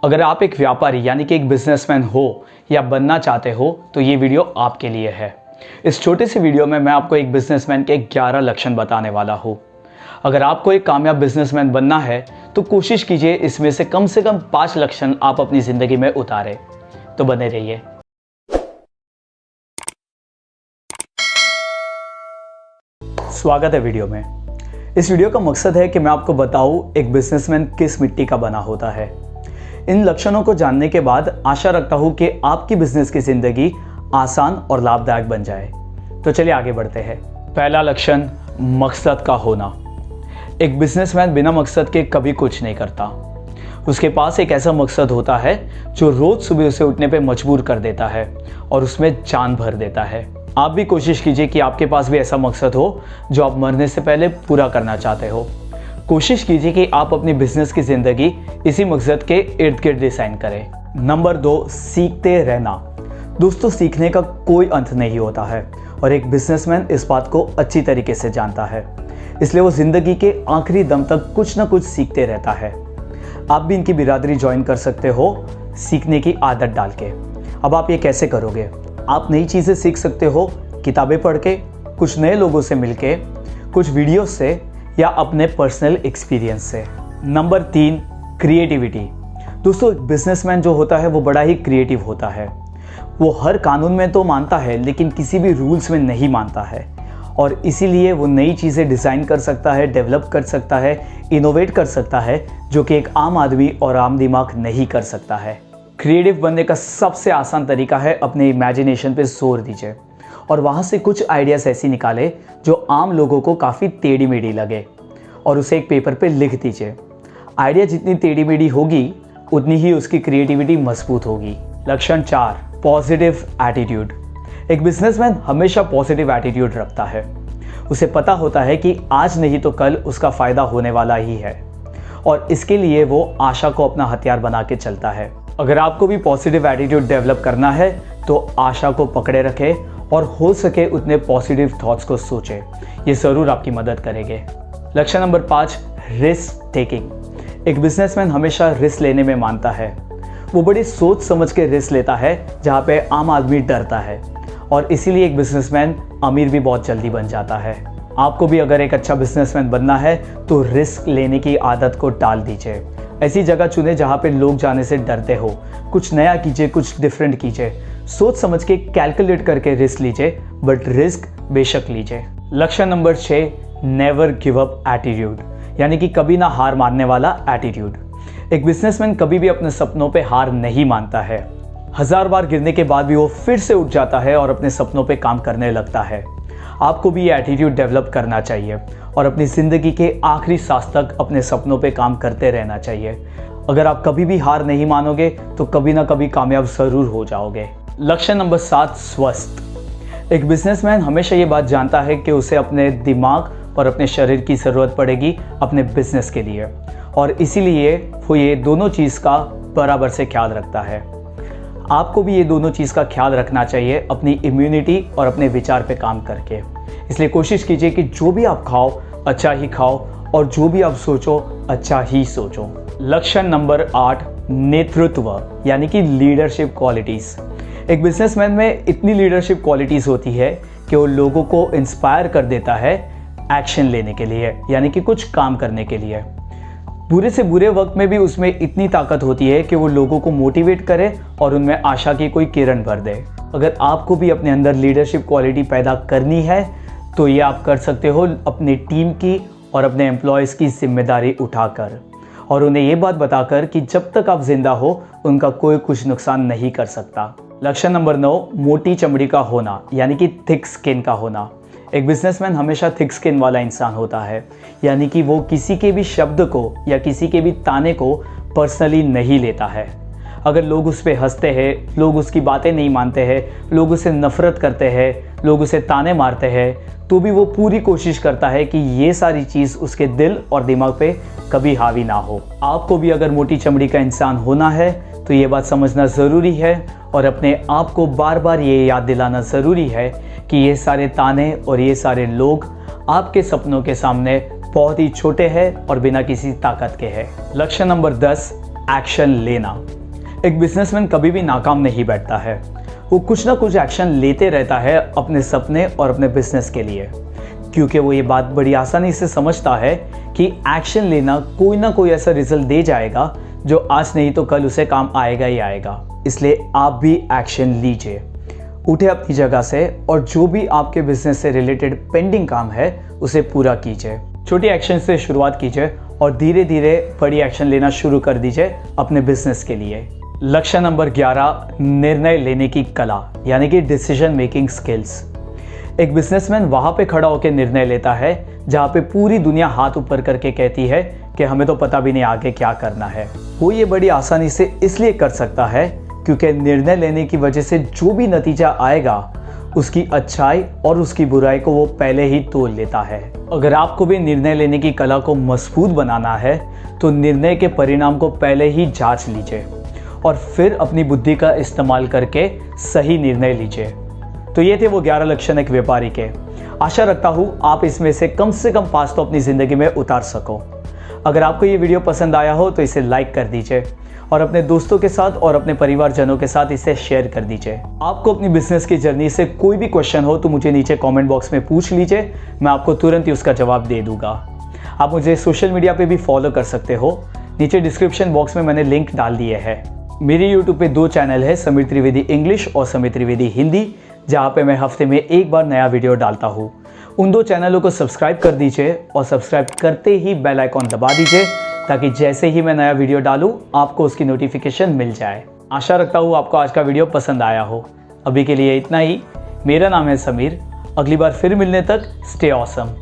अगर आप एक व्यापारी यानी कि एक बिजनेसमैन हो या बनना चाहते हो तो ये वीडियो आपके लिए है। इस छोटे से वीडियो में मैं आपको एक बिजनेसमैन के 11 लक्षण बताने वाला हूँ। अगर आपको एक कामयाब बिजनेसमैन बनना है तो कोशिश कीजिए इसमें से कम 5 लक्षण आप अपनी ज़िंदगी में उतारें। तो बने रहिए। स्वागत है वीडियो में। इस वीडियो का मकसद है कि मैं आपको बताऊं एक बिजनेसमैन किस मिट्टी का बना होता है। इन लक्षणों को जानने के बाद आशा रखता हूं कि आपकी बिजनेस की जिंदगी आसान और लाभदायक बन जाए। तो चलिए आगे बढ़ते हैं। पहला लक्षण, मकसद का होना। एक बिजनेसमैन बिना मकसद के कभी कुछ नहीं करता। उसके पास एक ऐसा मकसद होता है जो रोज सुबह उसे उठने पे मजबूर कर देता है और उसमें जान भर देता है। आप भी कोशिश कीजिए कि आपके पास भी ऐसा मकसद हो जो आप मरने से पहले पूरा करना चाहते हो। कोशिश कीजिए कि आप अपनी बिजनेस की जिंदगी इसी मकसद के इर्द गिर्द डिजाइन करें। नंबर 2, सीखते रहना। दोस्तों, सीखने का कोई अंत नहीं होता है और एक बिजनेसमैन इस बात को अच्छी तरीके से जानता है, इसलिए वो जिंदगी के आखिरी दम तक कुछ ना कुछ सीखते रहता है। आप भी इनकी बिरादरी ज्वाइन कर सकते हो सीखने की आदत डाल के। अब आप ये कैसे करोगे? आप नई चीज़ें सीख सकते हो किताबें पढ़ के, कुछ नए लोगों से मिलके, कुछ वीडियो से या अपने पर्सनल एक्सपीरियंस से। Number 3, creativity. दोस्तों, एक बिजनेसमैन जो होता है वो बड़ा ही क्रिएटिव होता है। वो हर कानून में तो मानता है लेकिन किसी भी रूल्स में नहीं मानता है और इसीलिए वो नई चीज़ें डिज़ाइन कर सकता है, डेवलप कर सकता है, इनोवेट कर सकता है, जो कि एक आम आदमी और आम दिमाग नहीं कर सकता है। क्रिएटिव बनने का सबसे आसान तरीका है अपने इमेजिनेशन पे जोर दीजिए और वहाँ से कुछ आइडियाज़ ऐसी निकाले जो आम लोगों को काफ़ी टेढ़ी मेढ़ी लगे और उसे एक पेपर पे लिख दीजिए। आइडिया जितनी टेढ़ी मेढ़ी होगी उतनी ही उसकी क्रिएटिविटी मजबूत होगी। लक्षण 4, पॉजिटिव एटीट्यूड। एक बिजनेसमैन हमेशा पॉजिटिव एटीट्यूड रखता है। उसे पता होता है कि आज नहीं तो कल उसका फ़ायदा होने वाला ही है और इसके लिए वो आशा को अपना हथियार बना के चलता है। अगर आपको भी पॉजिटिव एटीट्यूड डेवलप करना है तो आशा को पकड़े रखें और हो सके उतने पॉजिटिव थॉट्स को सोचें। ये ज़रूर आपकी मदद करेंगे। लक्षण नंबर 5, रिस्क टेकिंग। एक बिजनेसमैन हमेशा रिस्क लेने में मानता है। वो बड़ी सोच समझ के रिस्क लेता है जहाँ पे आम आदमी डरता है और इसीलिए एक बिजनेसमैन अमीर भी बहुत जल्दी बन जाता है। आपको भी अगर एक अच्छा बिजनेसमैन बनना है तो रिस्क लेने की आदत को टाल दीजिए। ऐसी जगह चुने जहाँ पे लोग जाने से डरते हो। कुछ नया कीजिए, कुछ डिफरेंट कीजिए। सोच समझ के कैलकुलेट करके रिस्क लीजिए, बट रिस्क बेशक लीजिए। लक्षण number 6, never give up attitude, यानी कि कभी ना हार मानने वाला एटीट्यूड। एक बिजनेसमैन कभी भी अपने सपनों पे हार नहीं मानता है। 1000 बार गिरने के बाद भी वो फिर से उठ जाता है और अपने सपनों पे काम करने लगता है। आपको भी ये एटीट्यूड डेवलप करना चाहिए और अपनी ज़िंदगी के आखिरी सांस तक अपने सपनों पे काम करते रहना चाहिए। अगर आप कभी भी हार नहीं मानोगे तो कभी ना कभी कामयाब ज़रूर हो जाओगे। लक्षण नंबर 7, स्वस्थ। एक बिजनेसमैन हमेशा ये बात जानता है कि उसे अपने दिमाग और अपने शरीर की ज़रूरत पड़ेगी अपने बिजनेस के लिए और इसीलिए वो ये दोनों चीज़ का बराबर से ख्याल रखता है। आपको भी ये दोनों चीज़ का ख्याल रखना चाहिए अपनी इम्यूनिटी और अपने विचार पे काम करके। इसलिए कोशिश कीजिए कि जो भी आप खाओ अच्छा ही खाओ और जो भी आप सोचो अच्छा ही सोचो। लक्षण नंबर 8, नेतृत्व, यानी कि लीडरशिप क्वालिटीज़। एक बिजनेसमैन में इतनी लीडरशिप क्वालिटीज़ होती है कि वो लोगों को इंस्पायर कर देता है एक्शन लेने के लिए, यानी कि कुछ काम करने के लिए। बुरे से बुरे वक्त में भी उसमें इतनी ताकत होती है कि वो लोगों को मोटिवेट करे और उनमें आशा की कोई किरण भर दे। अगर आपको भी अपने अंदर लीडरशिप क्वालिटी पैदा करनी है तो ये आप कर सकते हो अपनी टीम की और अपने एम्प्लॉयज़ की जिम्मेदारी उठाकर और उन्हें ये बात बताकर कि जब तक आप जिंदा हो उनका कोई कुछ नुकसान नहीं कर सकता। लक्षण नंबर 9, मोटी चमड़ी का होना, यानी कि थिक स्किन का होना। एक बिजनेसमैन हमेशा थिक स्किन वाला इंसान होता है, यानी कि वो किसी के भी शब्द को या किसी के भी ताने को पर्सनली नहीं लेता है। अगर लोग उस पर हंसते हैं, लोग उसकी बातें नहीं मानते हैं, लोग उसे नफरत करते हैं, लोग उसे ताने मारते हैं, तो भी वो पूरी कोशिश करता है कि ये सारी चीज़ उसके दिल और दिमाग पे कभी हावी ना हो। आपको भी अगर मोटी चमड़ी का इंसान होना है तो ये बात समझना ज़रूरी है और अपने आप को बार बार ये याद दिलाना ज़रूरी है कि ये सारे ताने और ये सारे लोग आपके सपनों के सामने बहुत ही छोटे हैं और बिना किसी ताकत के हैं। लक्षण नंबर 10, एक्शन लेना। एक बिजनेसमैन कभी भी नाकाम नहीं बैठता है, वो कुछ ना कुछ एक्शन लेते रहता है अपने सपने और अपने बिजनेस के लिए, क्योंकि वो ये बात बड़ी आसानी से समझता है कि एक्शन लेना कोई ना कोई ऐसा रिजल्ट दे जाएगा जो आज नहीं तो कल उसे काम आएगा ही आएगा। इसलिए आप भी एक्शन लीजिए, उठे अपनी जगह से और जो भी आपके बिजनेस से रिलेटेड पेंडिंग काम है उसे पूरा कीजिए। छोटी एक्शन से शुरुआत कीजिए और धीरे धीरे बड़ी एक्शन लेना शुरू कर दीजिए अपने बिजनेस के लिए। लक्ष्य नंबर 11, निर्णय लेने की कला, यानी कि डिसीजन मेकिंग स्किल्स। एक बिजनेसमैन वहां पे खड़ा होकर निर्णय लेता है जहां पे पूरी दुनिया हाथ ऊपर करके कहती है कि हमें तो पता भी नहीं आगे क्या करना है। वो ये बड़ी आसानी से इसलिए कर सकता है क्योंकि निर्णय लेने की वजह से जो भी नतीजा आएगा उसकी अच्छाई और उसकी बुराई को वो पहले ही तोल लेता है। अगर आपको भी निर्णय लेने की कला को मजबूत बनाना है तो निर्णय के परिणाम को पहले ही जांच लीजिए और फिर अपनी बुद्धि का इस्तेमाल करके सही निर्णय लीजिए। तो ये थे वो 11 लक्षण एक व्यापारी के। आशा रखता हूँ आप इसमें से कम 5 तो अपनी ज़िंदगी में उतार सको। अगर आपको ये वीडियो पसंद आया हो तो इसे लाइक कर दीजिए और अपने दोस्तों के साथ और अपने परिवारजनों के साथ इसे शेयर कर दीजिए। आपको अपनी बिजनेस की जर्नी से कोई भी क्वेश्चन हो तो मुझे नीचे कमेंट बॉक्स में पूछ लीजिए, मैं आपको तुरंत ही उसका जवाब दे दूंगा। आप मुझे सोशल मीडिया पे भी फॉलो कर सकते हो, नीचे डिस्क्रिप्शन बॉक्स में मैंने लिंक डाल दिए हैं। मेरे यूट्यूब पे 2 चैनल है, समीर त्रिवेदी इंग्लिश और समीर त्रिवेदी हिंदी, जहाँ पे मैं हफ्ते में 1 बार नया वीडियो डालता हूँ। उन 2 चैनलों को सब्सक्राइब कर दीजिए और सब्सक्राइब करते ही बेल आइकॉन दबा दीजिए ताकि जैसे ही मैं नया वीडियो डालूं आपको उसकी नोटिफिकेशन मिल जाए। आशा रखता हूँ आपको आज का वीडियो पसंद आया हो। अभी के लिए इतना ही। मेरा नाम है समीर, अगली बार फिर मिलने तक स्टे ऑसम।